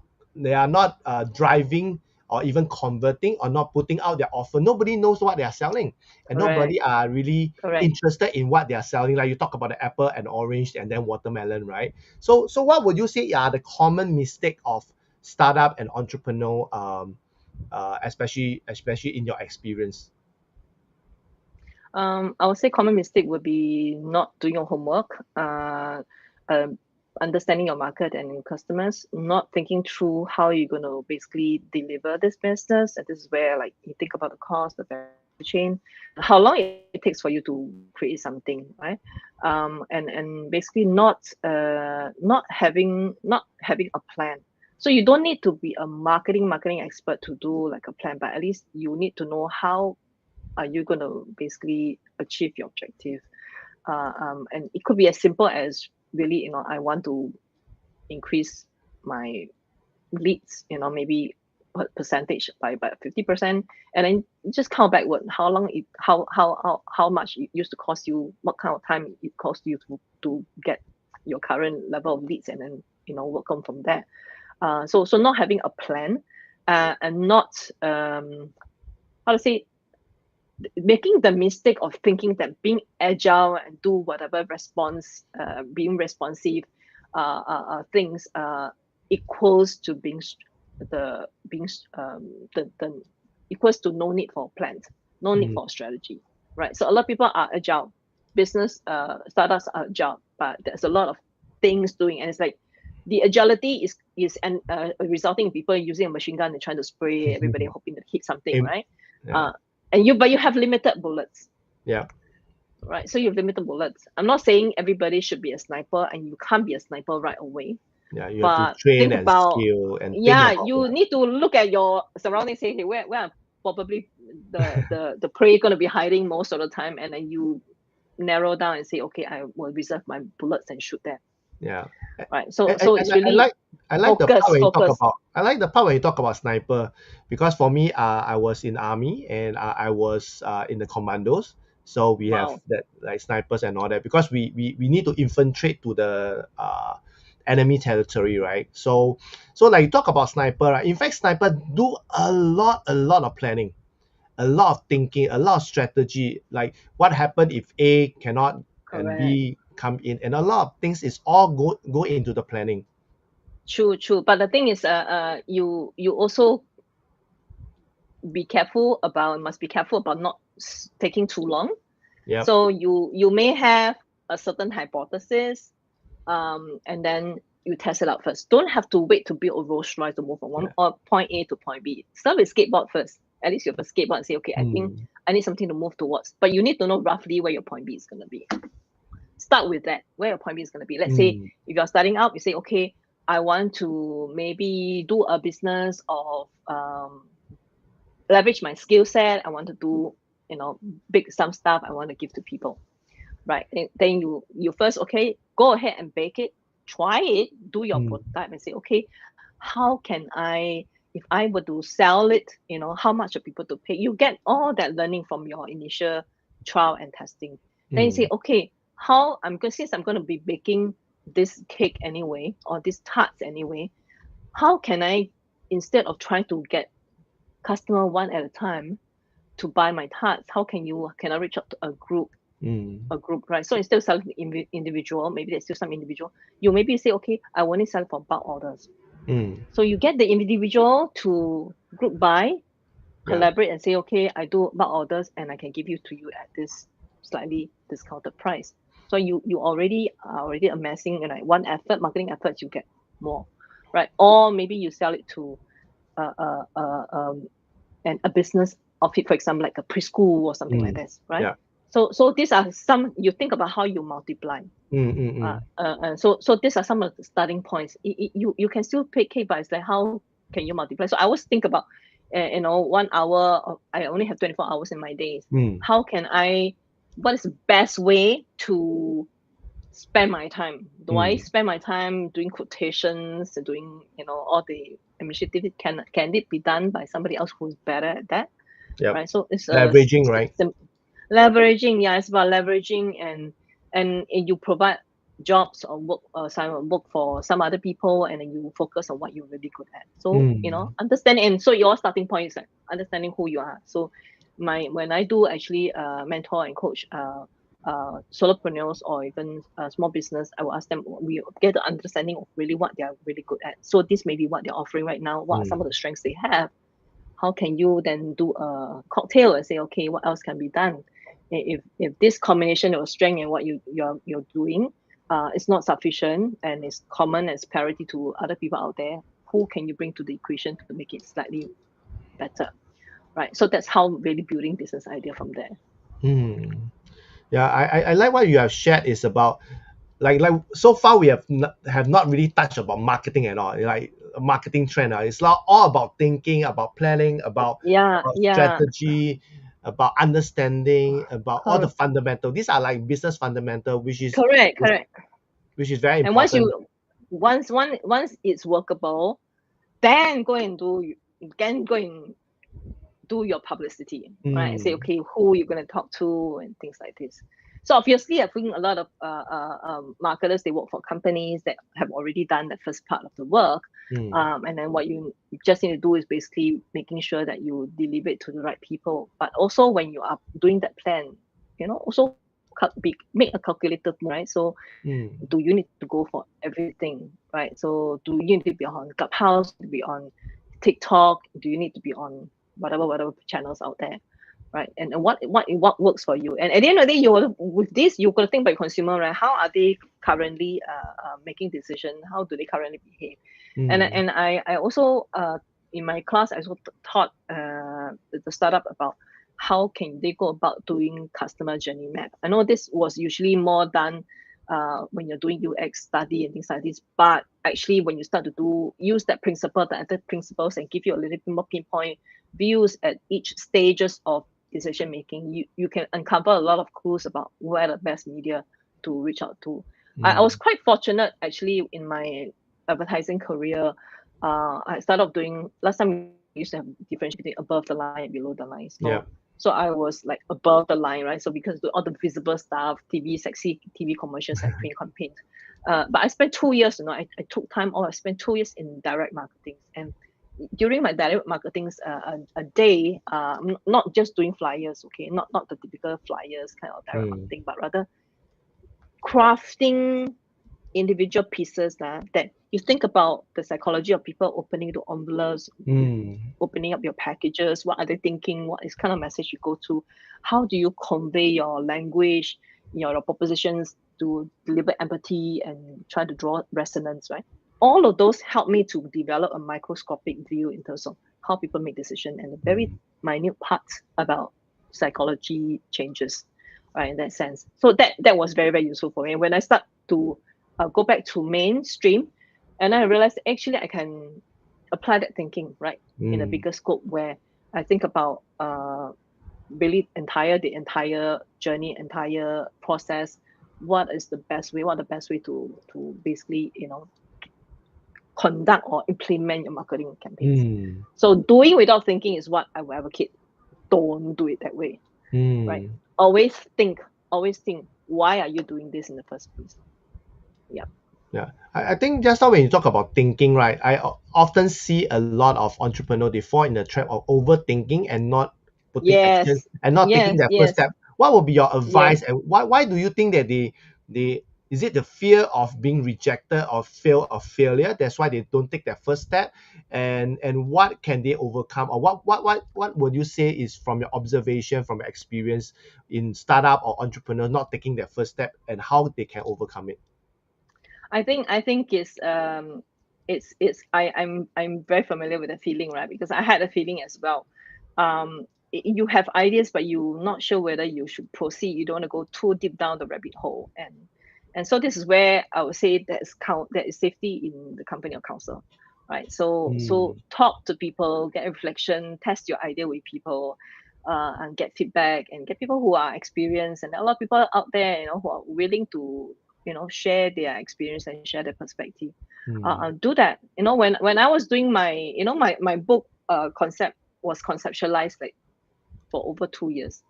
driving or even converting or not putting out their offer. Nobody knows what they are selling, and correct, nobody are really correct. interested in what they are selling. Like you talk about the apple and orange and then watermelon, right? So what would you say are the common mistake of startup and entrepreneur, especially in your experience? I would say common mistake would be not doing your homework, um, understanding your market and your customers, not thinking through how you're going to basically deliver this business. And this is where like you think about the cost, the value chain, how long it takes for you to create something, right? And basically not having a plan. So you don't need to be a marketing expert to do like a plan, but at least you need to know how are you going to basically achieve your objective. And it could be as simple as really, I want to increase my leads, maybe percentage by 50%, and then just count backward how long it how much it used to cost you, what kind of time it cost you to get your current level of leads, and then work on from there. So not having a plan, and not how to say, making the mistake of thinking that being agile and do whatever being responsive things equals to being the equals to no need for plans, no need Mm, for strategy, right? So a lot of people are agile, business startups are agile, but there's a lot of things doing, and it's like the agility is and resulting in people using a machine gun and trying to spray everybody, hoping to hit something, im- right? yeah, uh, but you have limited bullets, yeah, right? So you have limited bullets. I'm not saying everybody should be a sniper, and you can't be a sniper right away, yeah. You have to but train think and about, skill and think yeah, about you need to look at your surroundings, say, hey, where are probably the prey going to be hiding most of the time, and then you narrow down and say, okay, I will reserve my bullets and shoot them, yeah. right? So And, so and it's I really like I like the part focus, where you talk focus. about I like the part where you talk about sniper, because for me, I was in army and I was in the commandos. So we have Wow. that like snipers and all that, because we need to infiltrate to the enemy territory, right? So like you talk about sniper, right? In fact, sniper do a lot of planning, a lot of thinking, a lot of strategy. Like what happened if A cannot and Correct. B come in, and a lot of things is all go into the planning. True, true. But the thing is, you also must be careful about not taking too long. Yep. So you may have a certain hypothesis, and then you test it out first. Don't have to wait to build a Rolls Royce to move from one Yeah. or point A to point B. Start with skateboard first. At least you have a skateboard and say, okay, I think Mm, I need something to move towards. But you need to know roughly where your point B is going to be. Start with that, where your point B is going to be. Let's say mm, if you're starting out, you say, okay, I want to maybe do a business of leverage my skill set. I want to do, big some stuff I want to give to people, right? And then you first, okay, go ahead and bake it, try it, do your mm, prototype, and say, okay, how can I, if I were to sell it, how much are people to pay? You get all that learning from your initial trial and testing. Then you say, mm, okay, how I'm going, since I'm going to be baking this cake anyway, or this tarts anyway, how can I, instead of trying to get customer one at a time, to buy my tarts, how can I reach out to a group, right? So instead of selling individual, maybe there's still some individual, you maybe say, okay, I only sell for bulk orders. So you get the individual to group buy, collaborate and say, okay, I do bulk orders and I can give you to you at this slightly discounted price. So you already are already amassing, like one effort, marketing efforts, you get more, right? Or maybe you sell it to a business of it, for example, like a preschool or something like this, right? Yeah. So these are some, you think about how you multiply. So these are some of the starting points. You can still pay cake, but it's like, how can you multiply? So I always think about, 1 hour, I only have 24 hours in my days. How can what is the best way to spend my time? Do I spend my time doing quotations, doing, all the administrative, can it be done by somebody else who's better at that? Yep. Right. So it's leveraging, right? Leveraging, yeah, it's about leveraging, and you provide jobs or work, assignment work for some other people, and then you focus on what you're really good at. So understanding, and so your starting point is like understanding who you are. So when I do actually mentor and coach solopreneurs or even small business, I will ask them, we get the understanding of really what they are really good at. So this may be what they're offering right now. What are some of the strengths they have? How can you then do a cocktail and say, okay, what else can be done? If this combination of strength and what you're doing is not sufficient and is common as parity to other people out there, who can you bring to the equation to make it slightly better, right? So that's how really building business idea from there. Yeah, I like what you have shared is about like so far we have not really touched about marketing at all, like a marketing trend. It's all about thinking, about planning, about strategy, about understanding, about all the fundamental. These are like business fundamental, which is correct. Which is very And important. once it's workable, then go and do your publicity, right? And say, okay, who you're going to talk to and things like this. So obviously, I think a lot of marketers, they work for companies that have already done the first part of the work. And then what you just need to do is basically making sure that you deliver it to the right people. But also when you are doing that plan, also make a calculated move, right? So do you need to go for everything, right? So do you need to be on Clubhouse, to be on TikTok? Do you need to be on whatever channels out there, right? And what works for you? And at the end of the day, with this, you've got to think about consumer, right? How are they currently making decisions? How do they currently behave? And I also in my class, I also taught the startup about how can they go about doing customer journey map. I know this was usually more done when you're doing UX study and things like this, but actually when you start to use that principle, the other principles, and give you a little bit more pinpoint views at each stages of decision making, you can uncover a lot of clues about where the best media to reach out to. I was quite fortunate actually in my advertising career. I started off doing, last time we used to have differentiating above the line and below the line. So I was like above the line, right? So because all the visible stuff, sexy TV commercials and print campaigns. But I spent 2 years, I took time off. I spent 2 years in direct marketing. And during my direct marketing a day, not just doing flyers, okay, not the typical flyers kind of direct marketing, but rather crafting individual pieces that you think about the psychology of people opening the envelopes, opening up your packages. What are they thinking? What is kind of message you go to? How do you convey your language, your propositions to deliver empathy and try to draw resonance, right? All of those help me to develop a microscopic view in terms of how people make decisions and a very minute part about psychology changes, right? In that sense. So that was very, very useful for me. And when I start to go back to mainstream, and I realized actually I can apply that thinking, right, in a bigger scope where I think about really the entire journey, entire process. What is the best way? What are the best way to basically conduct or implement your marketing campaigns? So doing without thinking is what I will advocate. Don't do it that way, right? Always think. Why are you doing this in the first place? Yeah, I think just now when you talk about thinking, right, I often see a lot of entrepreneurs, they fall in the trap of overthinking and not putting action and not taking that first step. What would be your advice, and why do you think that they is it the fear of being rejected or failure? That's why they don't take that first step. And what can they overcome, or what would you say is from your observation, from your experience in startup or entrepreneur not taking that first step, and how they can overcome it? I think I'm very familiar with the feeling, right? Because I had a feeling as well. You have ideas, but you're not sure whether you should proceed. You don't want to go too deep down the rabbit hole, and so this is where I would say that is safety in the company of counsel, right? So Mm, talk to people, get a reflection, test your idea with people, and get feedback, and get people who are experienced, and a lot of people out there, who are willing to share their experience and share their perspective. mm, Do that. When I was doing my book concept was conceptualized like for over 2 years.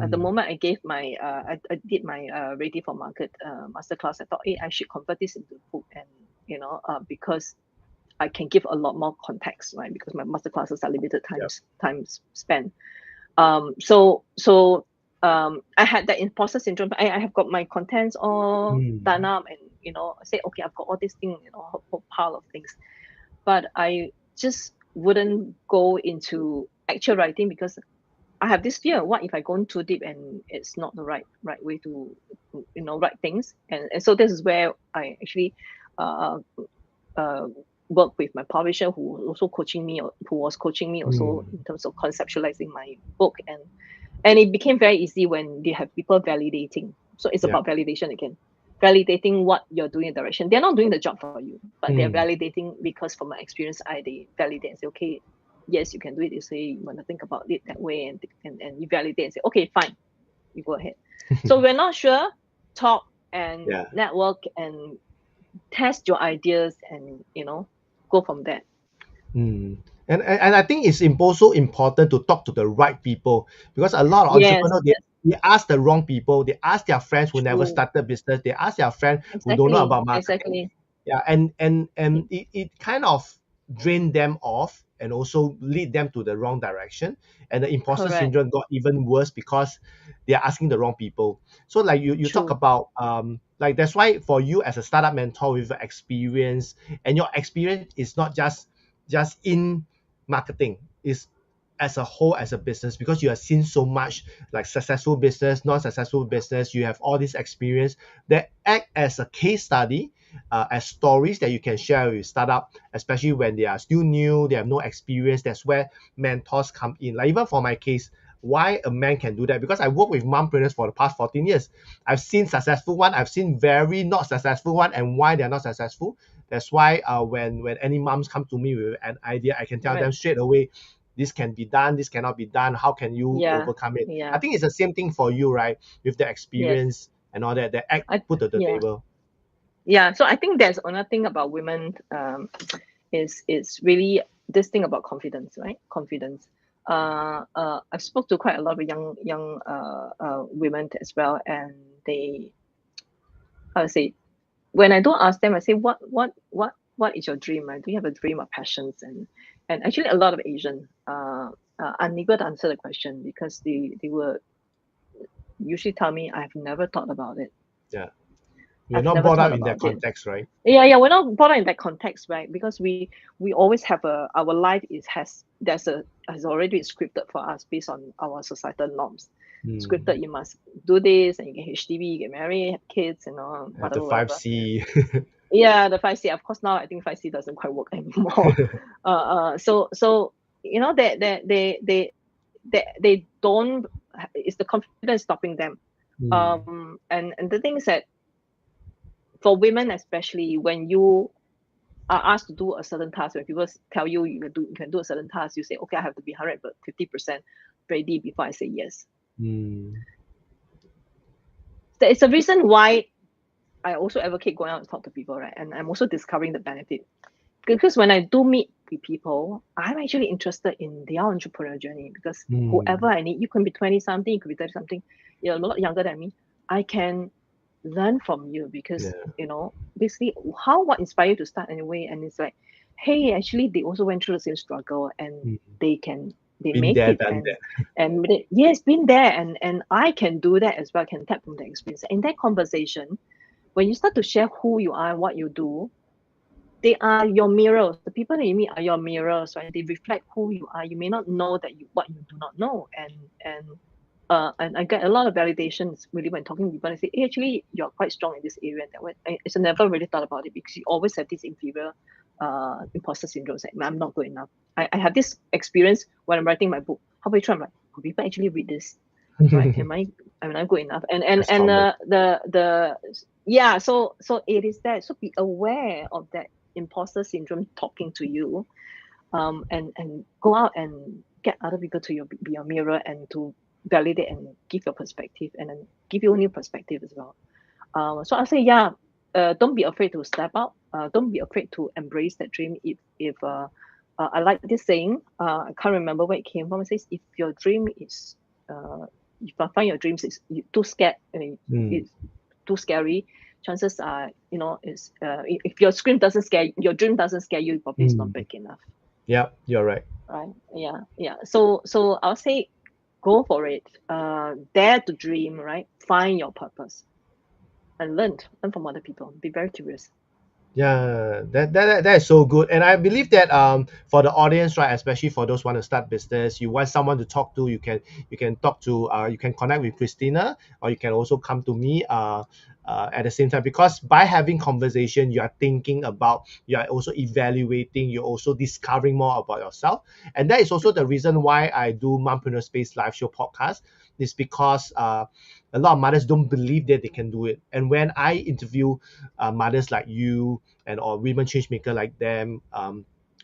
At the mm, moment I gave I did my ready for market masterclass, I thought, hey, I should convert this into a book, and because I can give a lot more context, right? Because my masterclasses are limited yep. time spent. So I had that imposter syndrome. I have got my contents all done Mm, up, and I say, okay, I've got all these things, a whole pile of things, but I just wouldn't go into actual writing because I have this fear. What if I go too deep and it's not the right way to write things? And so this is where I actually uh, uh, work with my publisher, who was coaching me also mm, in terms of conceptualizing my book, and it became very easy when they have people validating. So it's yeah. about validation again, validating what you're doing in direction. They're not doing the job for you, but they're Mm, validating because from my experience, they validate and say, okay, yes, you can do it. You say you want to think about it that way, and you validate and say, okay, fine, you go ahead. So we're not sure, talk and yeah. network and test your ideas, and go from there. Mm. And I think it's also important to talk to the right people, because a lot of Yes, entrepreneurs, yes, they ask the wrong people. They ask their friends who never true. started business. They ask their friends who don't know Exactly, about marketing. exactly. Yeah, and it kind of drain them off and also lead them to the wrong direction. And the imposter Correct. syndrome got even worse because they are asking the wrong people. So like you talk True. about like that's why for you as a startup mentor with experience, and your experience is not just in marketing, is as a whole as a business, because you have seen so much like successful business, non-successful business. You have all this experience that act as a case study, as stories that you can share with startup, especially when they are still new, they have no experience. That's where mentors come in. Like even for my case, why a man can do that, because I work with mompreneurs for the past 14 years. I've seen successful one, I've seen very not successful one, and why they're not successful. That's why when any moms come to me with an idea, I can tell them Right. straight away, this can be done, this cannot be done. How can you Yeah. overcome it? I Yeah. think it's the same thing for you, right? With the Yes. experience and all that, the act I put at the Yeah. table. Yeah. So I think there's another thing about women, is really this thing about confidence, right? Confidence. I've spoke to quite a lot of young women as well, and they, how to say, when I don't ask them, I say, what is your dream? Right? Do you have a dream or passions? And actually, a lot of Asian are unable to answer the question because they will usually tell me, I've never thought about it. Yeah. We're I've not never brought thought up in that about it. context, right? Yeah, we're not brought up in that context, right? Because we always have our life is has already been scripted for us based on our societal norms. Hmm. Scripted, you must do this, and you get HDB, you get married, have kids, At the whatever, five whatever. C. Yeah, the 5C. Of course, now I think 5C doesn't quite work anymore. So they don't. It's the confidence stopping them. Hmm. And the thing is that for women especially, when you are asked to do a certain task, when people tell you you can do a certain task, you say, okay, I have to be 150% ready before I say yes. Hmm. There is a reason why I also advocate going out and talk to people, right? And I'm also discovering the benefit. Because when I do meet with people, I'm actually interested in their entrepreneurial journey, because whoever Hmm. I need, you can be 20 something, you could be 30 something, you're a lot younger than me. I can learn from you because, Yeah. basically, what inspired you to start anyway? And it's like, hey, actually, they also went through the same struggle, and Hmm. they can they Been make there, it. done that. And yes, been there, and I can do that as well. I can tap from the experience. In that conversation, when you start to share who you are, what you do, they are your mirrors. The people that you meet are your mirrors, right? They reflect who you are. You may not know that what you do not know, and I get a lot of validations really when talking to people. I say, hey, actually, you're quite strong in this area. And that way, I never really thought about it because you always have this inferior, imposter syndrome. Like, I'm not good enough. I have this experience when I'm writing my book. Halfway through, I'm like, will people actually read this? Right? Am I good enough? That's common. Yeah. So it is that. So be aware of that imposter syndrome talking to you, and go out and get other people to be your mirror and to validate and give your perspective and then give you a new perspective as well. So I say, yeah, don't be afraid to step out. Don't be afraid to embrace that dream. If I like this saying, I can't remember where it came from. It says, if your dream is, if I find your dreams is too scared, it's too scary, chances are, is if your your dream doesn't scare you, probably it's not big enough. Yeah, you're right. Right? Yeah. So I'll say, go for it. Dare to dream. Right? Find your purpose and learn from other people. Be very curious. Yeah, that is so good. And I believe that for the audience, right, especially for those who want to start business, you want someone to talk to, you can talk to you can connect with Christina, or you can also come to me at the same time, because by having conversation you are thinking about, you are also evaluating, you're also discovering more about yourself. And that is also the reason why I do Mompreneur Space live show podcast, is because a lot of mothers don't believe that they can do it. And when I interview mothers like you and or women change maker like them,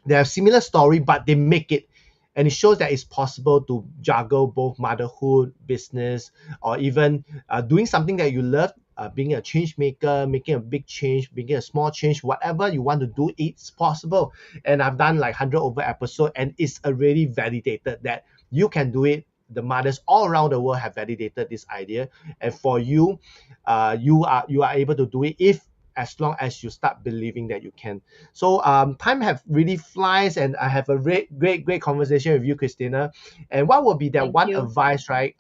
they have similar story, but they make it. And it shows that it's possible to juggle both motherhood, business, or even doing something that you love, being a change maker, making a big change, making a small change, whatever you want to do, it's possible. And I've done like 100 over episode, and it's already validated that you can do it. The mothers all around the world have validated this idea, and for you, you are able to do it, if as long as you start believing that you can. So time have really flies, and I have a great conversation with you, Christina. And what would be that Thank one you. advice, right?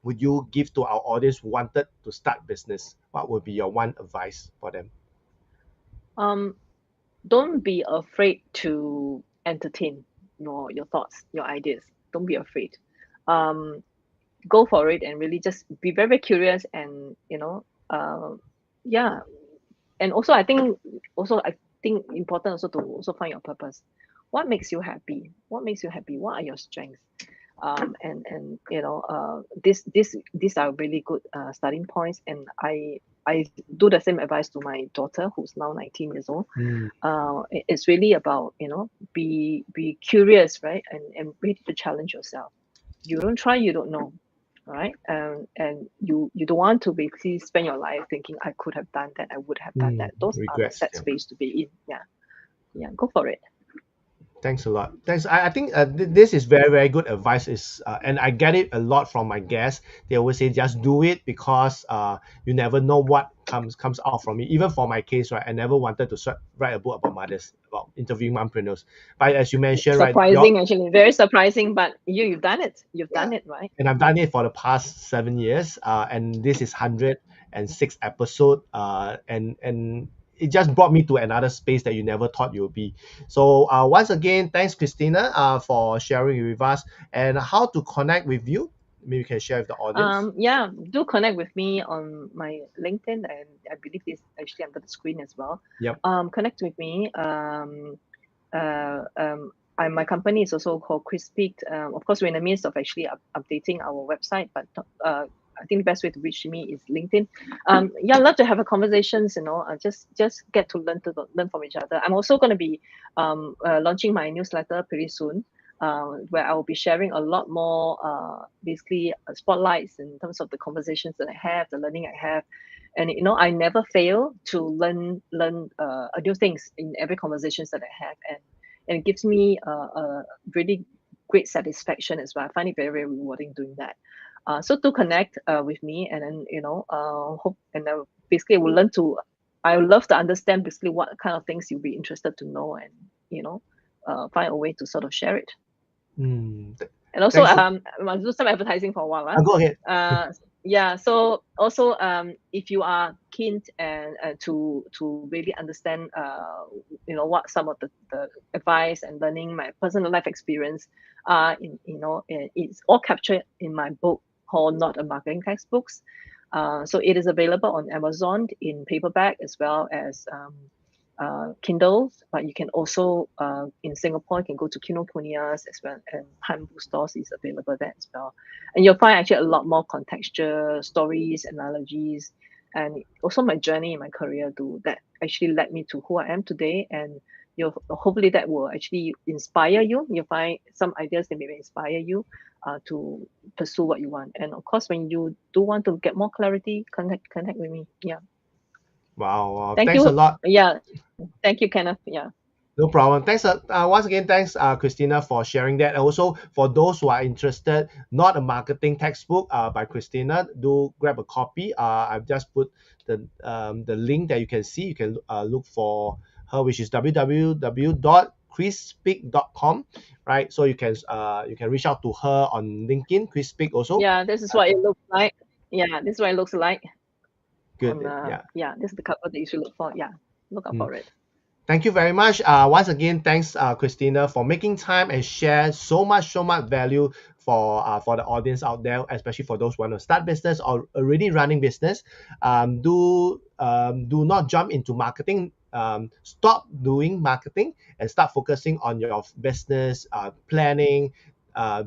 Would you give to our audience who wanted to start business? What would be your one advice for them? Um, don't be afraid to entertain your thoughts, your ideas. Don't be afraid. Um, Go for it and really just be very, very curious, and yeah. And also I think important also to also find your purpose. What makes you happy? What makes you happy? What are your strengths? And these are really good starting points. And I do the same advice to my daughter, who's now 19 years old. Mm, It's really about, be curious, right? And ready to challenge yourself. You don't try, you don't know, right? And you don't want to basically spend your life thinking, I could have done that, I would have done that. Those are the regrets. sad Yeah. space to be in. Yeah, go for it. Thanks a lot. Thanks. I think this is very good advice. Is and I get it a lot from my guests. They always say just do it, because you never know what comes out from it. Even for my case, right, I never wanted to write a book about mothers, about interviewing mompreneurs. But as you mentioned, right, Surprising, actually, very surprising. But you've done it. You've yeah, done it, right? and I've done it for the past 7 years. And this is 106 episode. And it just brought me to another space that you never thought you would be. So once again, thanks, Christina, for sharing with us, and how to connect with you. Maybe you can share with the audience. Yeah, do connect with me on my LinkedIn, and I believe it's actually under the screen as well. Yep. Connect with me. Uh, um, my company is also called Chrisspeak. Of course, we're in the midst of actually updating our website, but I think the best way to reach me is LinkedIn. Yeah, I'd love to have a conversations. Just get to learn from each other. I'm also going to be launching my newsletter pretty soon, where I will be sharing a lot more, basically spotlights in terms of the conversations that I have, the learning I have. And I never fail to learn new things in every conversations that I have, and it gives me a really great satisfaction as well. I find it very, very rewarding doing that. So to connect with me, and then hope, and basically will learn to. I would love to understand basically what kind of things you'll be interested to know, and find a way to sort of share it. And also, Thanks. I'll do some advertising for a while. Go ahead. Yeah. So also, if you are keen and to really understand, what some of the advice and learning, my personal life experience, it's all captured in my book called Not a Marketing Textbooks. So it is available on Amazon in paperback as well as Kindles, but you can also in Singapore you can go to Kinokuniya's as well, and Han bookstores is available there as well. And you'll find actually a lot more contextual stories, analogies, and also my journey in my career that actually led me to who I am today. And you'll hopefully that will actually inspire you. You'll find some ideas that maybe inspire you to pursue what you want. And of course, when you do want to get more clarity, connect with me. Yeah. Wow. Thank Thanks a you. lot. Yeah. Thank you, Kenneth. Yeah. No problem. Thanks once again. Thanks, Christina, for sharing that. Also, for those who are interested, Not a Marketing Textbook by Christina, do grab a copy. I've just put the link that you can see. You can look for her, which is www.chrisspeak.com, right? So you can reach out to her on LinkedIn, Chrisspeak also. Yeah, this is what it looks like. Yeah, this is what it looks like Good. on Yeah. yeah, this is the cover that you should look for. Yeah. Look out Mm. for it. Thank you very much. Once again, thanks, Christina, for making time and share so much value for the audience out there, especially for those who want to start business or already running business. Do not jump into marketing. Stop doing marketing and start focusing on your business planning,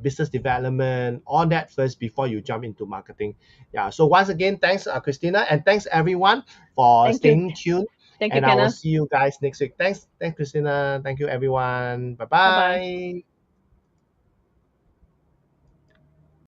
business development, all that first before you jump into marketing. Yeah. So once again, thanks, Christina, and thanks everyone for Thank you. staying tuned, Thank you, and I will Kenneth. see you guys next week. Thanks, Christina. Thank you, everyone. Bye Bye bye. bye.